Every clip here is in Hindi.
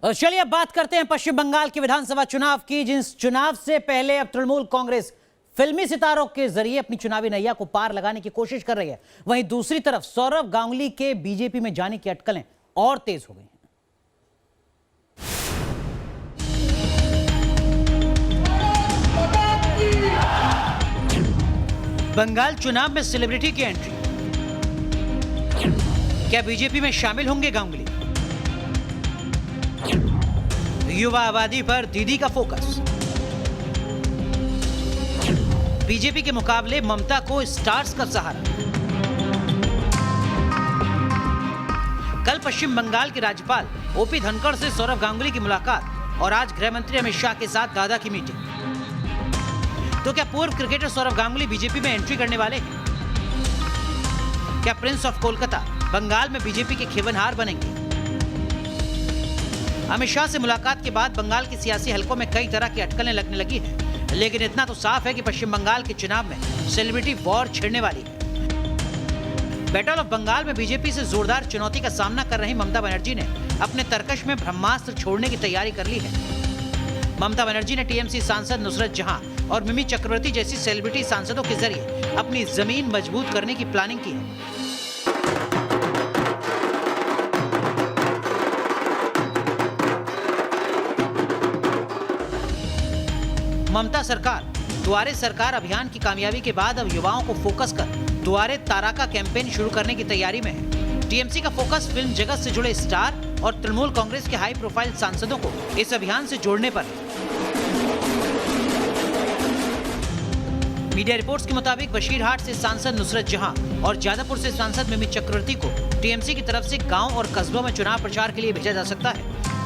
चलिए अब बात करते हैं पश्चिम बंगाल के विधानसभा चुनाव की, जिस चुनाव से पहले अब तृणमूल कांग्रेस फिल्मी सितारों के जरिए अपनी चुनावी नैया को पार लगाने की कोशिश कर रही है। वहीं दूसरी तरफ सौरव गांगुली के बीजेपी में जाने की अटकलें और तेज हो गई हैं। बंगाल चुनाव में सेलिब्रिटी की एंट्री, क्या बीजेपी में शामिल होंगे गांगुली? युवा आबादी पर दीदी का फोकस, बीजेपी के मुकाबले ममता को स्टार्स का सहारा। कल पश्चिम बंगाल के राज्यपाल ओपी धनखड़ से सौरव गांगुली की मुलाकात और आज गृह मंत्री अमित शाह के साथ दादा की मीटिंग। तो क्या पूर्व क्रिकेटर सौरव गांगुली बीजेपी में एंट्री करने वाले हैं? क्या प्रिंस ऑफ कोलकाता बंगाल में बीजेपी के खेवनहार बनेंगे? अमित शाह से मुलाकात के बाद बंगाल के सियासी हलकों में कई तरह की अटकलें लगने लगी हैं, लेकिन इतना तो साफ है कि पश्चिम बंगाल के चुनाव में सेलिब्रिटी वॉर छिड़ने वाली है। बैटल ऑफ बंगाल में बीजेपी से जोरदार चुनौती का सामना कर रही ममता बनर्जी ने अपने तरकश में ब्रह्मास्त्र छोड़ने की तैयारी कर ली है। ममता बनर्जी ने टीएमसी सांसद नुसरत जहां और मिमी चक्रवर्ती जैसी सेलिब्रिटी सांसदों के जरिए अपनी जमीन मजबूत करने की प्लानिंग की है। ममता सरकार दुआरे सरकार अभियान की कामयाबी के बाद अब युवाओं को फोकस कर दुआरे तारा का कैंपेन शुरू करने की तैयारी में है। टीएमसी का फोकस फिल्म जगत से जुड़े स्टार और तृणमूल कांग्रेस के हाई प्रोफाइल सांसदों को इस अभियान से जोड़ने पर है। मीडिया रिपोर्ट्स के मुताबिक बशीरहाट से सांसद नुसरत जहां और जादवपुर से सांसद मिमी चक्रवर्ती को टीएमसी की तरफ से गांव और कस्बों में चुनाव प्रचार के लिए भेजा जा सकता है।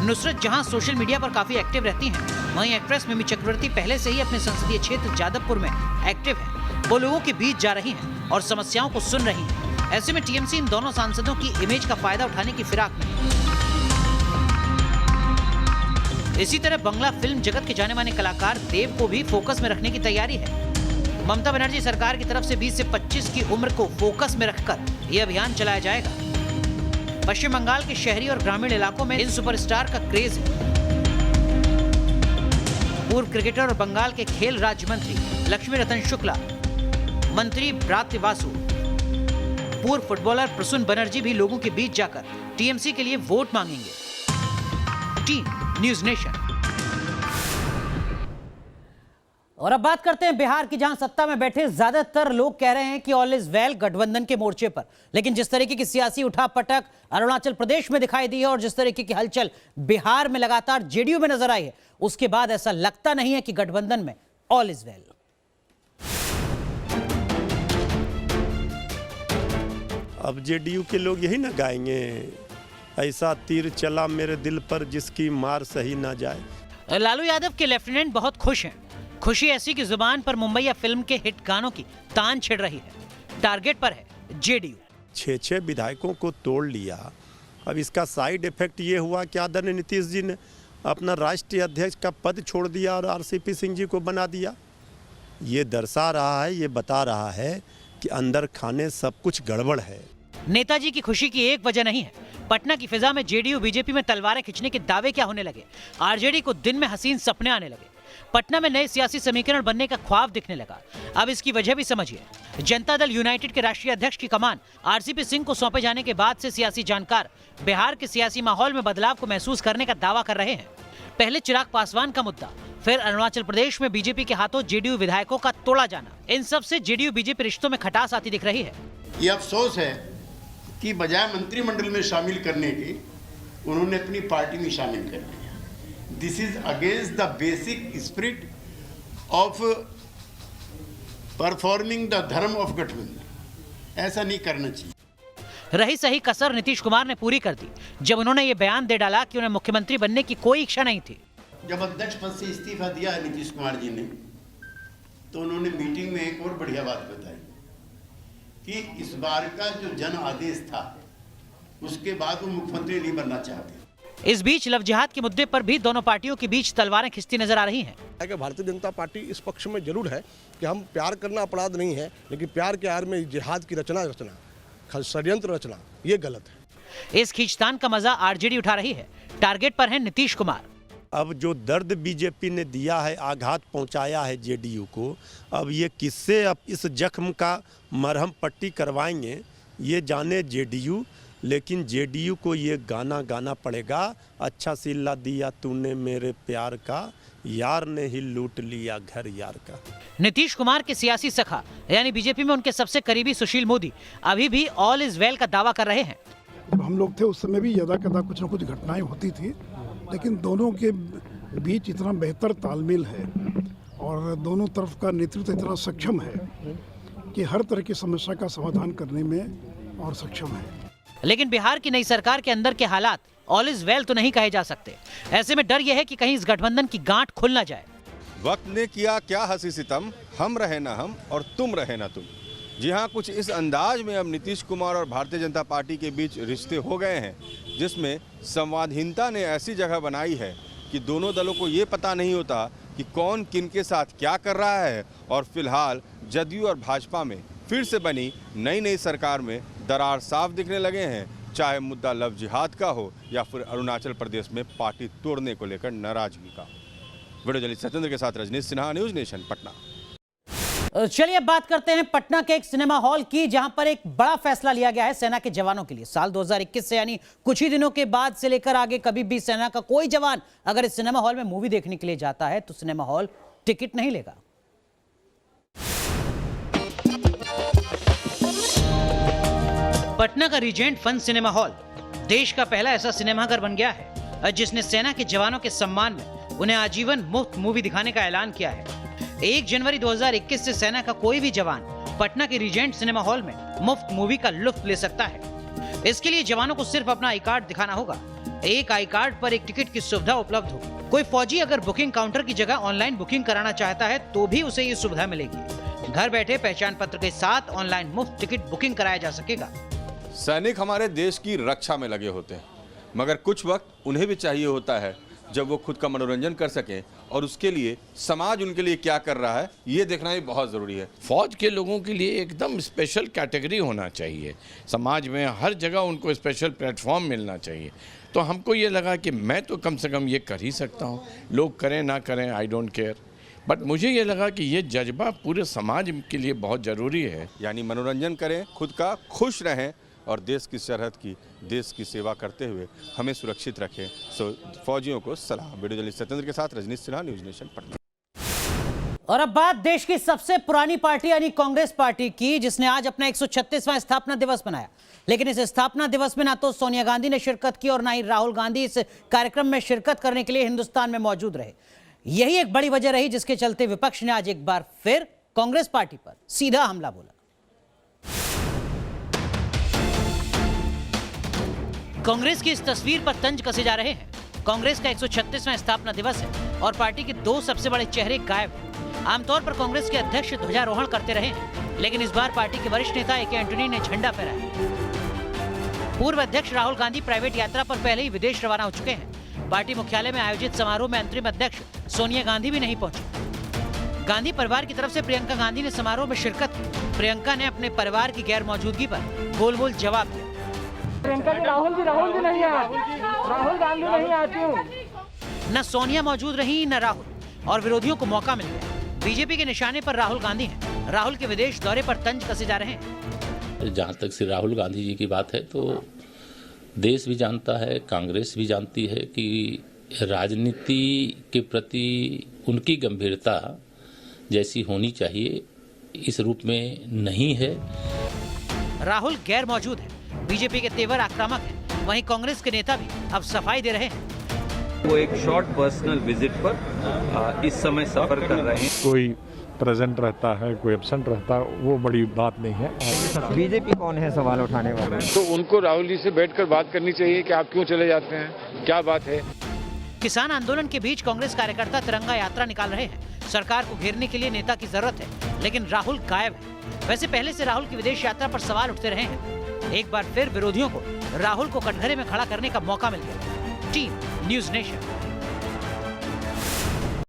नुसरत जहां सोशल मीडिया पर काफी एक्टिव रहती हैं, वहीं एक्ट्रेस मिमी चक्रवर्ती पहले से ही अपने संसदीय क्षेत्र जादवपुर में एक्टिव है। वो लोगों के बीच जा रही हैं और समस्याओं को सुन रही हैं। ऐसे में टीएमसी इन दोनों सांसदों की इमेज का फायदा उठाने की फिराक में। इसी तरह बंगला फिल्म जगत के जाने माने कलाकार देव को भी फोकस में रखने की तैयारी है। ममता बनर्जी सरकार की तरफ से 20 से 25 की उम्र को फोकस में रखकर यह अभियान चलाया जाएगा। पश्चिम बंगाल के शहरी और ग्रामीण इलाकों में इन सुपरस्टार का क्रेज है। पूर्व क्रिकेटर और बंगाल के खेल राज्य मंत्री लक्ष्मी रतन शुक्ला, मंत्री ब्रात्य वासु, पूर्व फुटबॉलर प्रसून बनर्जी भी लोगों के बीच जाकर टीएमसी के लिए वोट मांगेंगे। Team news nation. और अब बात करते हैं बिहार की, जहां सत्ता में बैठे ज्यादातर लोग कह रहे हैं कि ऑल इज वेल गठबंधन के मोर्चे पर। लेकिन जिस तरीके की सियासी उठापटक अरुणाचल प्रदेश में दिखाई दी है और जिस तरीके की हलचल बिहार में लगातार जेडीयू में नजर आई है, उसके बाद ऐसा लगता नहीं है कि गठबंधन में ऑल इज वेल। अब जेडीयू के लोग यही ना गाएंगे, ऐसा तीर चला मेरे दिल पर जिसकी मार सही ना जाए। लालू यादव के लेफ्टिनेंट बहुत खुश हैं। खुशी ऐसी की जुबान पर मुंबई फिल्म के हिट गानों की तान छिड़ रही है। टारगेट पर है जेडीयू। 6 विधायकों को तोड़ लिया। अब इसका साइड इफेक्ट ये हुआ कि आदरणीय नीतीश जी ने अपना राष्ट्रीय अध्यक्ष का पद छोड़ दिया और आरसीपी सिंह जी को बना दिया। ये दर्शा रहा है, ये बता रहा है कि अंदर खाने सब कुछ गड़बड़ है। नेताजी की खुशी की एक वजह नहीं है। पटना की फिजा में जेडीयू बीजेपी में तलवारें खींचने के दावे क्या होने लगे। आरजेडी को दिन में हसीन सपने आने लगे। पटना में नए सियासी समीकरण बनने का ख्वाब दिखने लगा। अब इसकी वजह भी समझिए। जनता दल यूनाइटेड के राष्ट्रीय अध्यक्ष की कमान आरसीपी सिंह को सौंपे जाने के बाद से सियासी जानकार बिहार के सियासी माहौल में बदलाव को महसूस करने का दावा कर रहे हैं। पहले चिराग पासवान का मुद्दा, फिर अरुणाचल प्रदेश में बीजेपी के हाथों जेडीयू विधायकों का तोड़ा जाना, इन सब से जेडीयू बीजेपी रिश्तों में खटास आती दिख रही है। ये अफसोस है कि बजाय मंत्रिमंडल में शामिल करने के उन्होंने अपनी पार्टी में शामिल कर लिया। This is against the basic spirit of performing the धर्म ऑफ गठबंधन। ऐसा नहीं करना चाहिए। रही सही कसर नीतीश कुमार ने पूरी कर दी जब उन्होंने ये बयान दे डाला कि उन्हें मुख्यमंत्री बनने की कोई इच्छा नहीं थी। जब अध्यक्ष पद से इस्तीफा दिया है नीतीश कुमार जी ने, तो उन्होंने मीटिंग में एक और बढ़िया बात बताई कि इस बार का जो जन आदेश था उसके बाद वो मुख्यमंत्री नहीं बनना चाहते। इस बीच लव जिहाद के मुद्दे पर भी दोनों पार्टियों के बीच तलवारें खिंचती नजर आ रही हैं। भारतीय जनता पार्टी इस पक्ष में जरूर है कि हम प्यार करना अपराध नहीं है, लेकिन प्यार के आड़ में जिहाद की रचना षड्यंत्र रचना ये गलत है। इस खींचतान का मजा आरजेडी उठा रही है। टारगेट पर हैं नीतीश कुमार। अब जो दर्द बीजेपी ने दिया है, आघात पहुंचाया है जेडीयू को, अब ये किससे अब इस जख्म का मरहम पट्टी करवाएंगे ये जाने जेडीयू। लेकिन जेडीयू को ये गाना गाना पड़ेगा, अच्छा सिला दिया तूने मेरे प्यार का, यार ने ही लूट लिया घर यार का। नीतीश कुमार के सियासी सखा यानी बीजेपी में उनके सबसे करीबी सुशील मोदी अभी भी ऑल इज वेल का दावा कर रहे हैं। जब हम लोग थे उस समय भी यदा कदा कुछ न कुछ घटनाएं होती थी, लेकिन दोनों के बीच इतना बेहतर तालमेल है और दोनों तरफ का नेतृत्व इतना सक्षम है कि हर तरह की समस्या का समाधान करने में और सक्षम है। लेकिन बिहार की नई सरकार के अंदर के हालात ऑल इज वेल तो नहीं कहे जा सकते। ऐसे में डर यह है कि कहीं इस गठबंधन की गांठ खुल ना जाए। वक्त ने किया क्या हंसी सितम, हम रहे ना हम और तुम रहे ना तुम। जी हाँ, कुछ इस अंदाज में अब नीतीश कुमार और भारतीय जनता पार्टी के बीच रिश्ते हो गए हैं, जिसमें संवादहीनता ने ऐसी जगह बनाई है कि दोनों दलों को ये पता नहीं होता कि कौन किन के साथ क्या कर रहा है। और फिलहाल जदयू और भाजपा में फिर से बनी नई सरकार में दरार साफ दिखने लगे हैं, चाहे मुद्दा लव जिहाद का हो या फिर अरुणाचल प्रदेश में पार्टी तोड़ने को लेकर नाराजगी का। वीडियो जर्नलिस्ट सत्येंद्र के साथ रजनीश सिन्हा, न्यूज नेशन, पटना। चलिए अब बात करते हैं पटना के एक सिनेमा हॉल की, जहां पर एक बड़ा फैसला लिया गया है सेना के जवानों के लिए। साल 2021 से यानी कुछ ही दिनों के बाद से लेकर आगे कभी भी सेना का कोई जवान अगर इस सिनेमा हॉल में मूवी देखने के लिए जाता है तो सिनेमा हॉल टिकट नहीं लेगा। पटना का रीजेंट फन सिनेमा हॉल देश का पहला ऐसा सिनेमाघर बन गया है जिसने सेना के जवानों के सम्मान में उन्हें आजीवन मुफ्त मूवी दिखाने का ऐलान किया है। 1 जनवरी 2021 से सेना का कोई भी जवान पटना के रीजेंट सिनेमा हॉल में मुफ्त मूवी का लुत्फ ले सकता है। इसके लिए जवानों को सिर्फ अपना आई कार्ड दिखाना होगा। एक आई कार्ड पर एक टिकट की सुविधा उपलब्ध होगी। कोई फौजी अगर बुकिंग काउंटर की जगह ऑनलाइन बुकिंग कराना चाहता है तो भी उसे ये सुविधा मिलेगी। घर बैठे पहचान पत्र के साथ ऑनलाइन मुफ्त टिकट बुकिंग कराया जा सकेगा। सैनिक हमारे देश की रक्षा में लगे होते हैं, मगर कुछ वक्त उन्हें भी चाहिए होता है जब वो खुद का मनोरंजन कर सकें, और उसके लिए समाज उनके लिए क्या कर रहा है ये देखना भी बहुत ज़रूरी है। फौज के लोगों के लिए एकदम स्पेशल कैटेगरी होना चाहिए, समाज में हर जगह उनको स्पेशल प्लेटफॉर्म मिलना चाहिए। तो हमको ये लगा कि मैं तो कम से कम ये कर ही सकता हूँ, लोग करें ना करें आई डोंट केयर, बट मुझे ये लगा कि ये जज्बा पूरे समाज के लिए बहुत ज़रूरी है। यानी मनोरंजन करें, खुद का खुश रहें और देश की सरहद की, देश की सेवा करते हुए हमें सुरक्षित रखें। सो फौजियों को सलाम। वीडियो जर्नलिस्ट सत्येंद्र के साथ रजनीश सिन्हा, न्यूज नेशन, पटना। और अब बात देश की सबसे पुरानी पार्टी यानी कांग्रेस पार्टी की, जिसने आज अपना 136वां स्थापना दिवस मनाया। लेकिन इस स्थापना दिवस में ना तो सोनिया गांधी ने शिरकत की और ना ही राहुल गांधी इस कार्यक्रम में शिरकत करने के लिए हिंदुस्तान में मौजूद रहे। यही एक बड़ी वजह रही जिसके चलते विपक्ष ने आज एक बार फिर कांग्रेस पार्टी पर सीधा हमला बोला। कांग्रेस की इस तस्वीर पर तंज कसे जा रहे हैं। कांग्रेस का 136वां स्थापना दिवस है और पार्टी के 2 सबसे बड़े चेहरे गायब हैं। आमतौर पर कांग्रेस के अध्यक्ष ध्वजारोहण करते रहे हैं, लेकिन इस बार पार्टी के वरिष्ठ नेता ए.के. एंटनी ने झंडा फहराया। पूर्व अध्यक्ष राहुल गांधी प्राइवेट यात्रा पर पहले ही विदेश रवाना हो चुके हैं। पार्टी मुख्यालय में आयोजित समारोह में अंतरिम अध्यक्ष सोनिया गांधी भी नहीं पहुंची। गांधी परिवार की तरफ से प्रियंका गांधी ने समारोह में शिरकत की। प्रियंका ने अपने परिवार की गैर मौजूदगी पर गोल गोल जवाब दिया। प्रियंका जी, राहुल जी नहीं आए, राहुल गांधी नहीं आती हूँ। न सोनिया मौजूद रही न राहुल, और विरोधियों को मौका मिल गया। बीजेपी के निशाने पर राहुल गांधी हैं। राहुल के विदेश दौरे पर तंज कसे जा रहे हैं। जहाँ तक श्री राहुल गांधी जी की बात है तो देश भी जानता है, कांग्रेस भी जानती है कि राजनीति के प्रति उनकी गंभीरता जैसी होनी चाहिए इस रूप में नहीं है। राहुल गैर मौजूद है। बीजेपी के तेवर आक्रामक हैं। वहीं कांग्रेस के नेता भी अब सफाई दे रहे हैं। वो एक शॉर्ट पर्सनल विजिट पर इस समय सफर कर रहे हैं। कोई प्रेजेंट रहता है, कोई एब्सेंट रहता है, वो बड़ी बात नहीं है। बीजेपी कौन है सवाल उठाने वाले? तो उनको राहुल जी से बैठकर बात करनी चाहिए कि आप क्यों चले जाते हैं, क्या बात है। किसान आंदोलन के बीच कांग्रेस कार्यकर्ता तिरंगा यात्रा निकाल रहे हैं। सरकार को घेरने के लिए नेता की जरूरत है, लेकिन राहुल गायब है। वैसे पहले से राहुल की विदेश यात्रा पर सवाल उठते रहे हैं। एक बार फिर विरोधियों को राहुल को कटघरे में खड़ा करने का मौका मिल गया। Team news nation.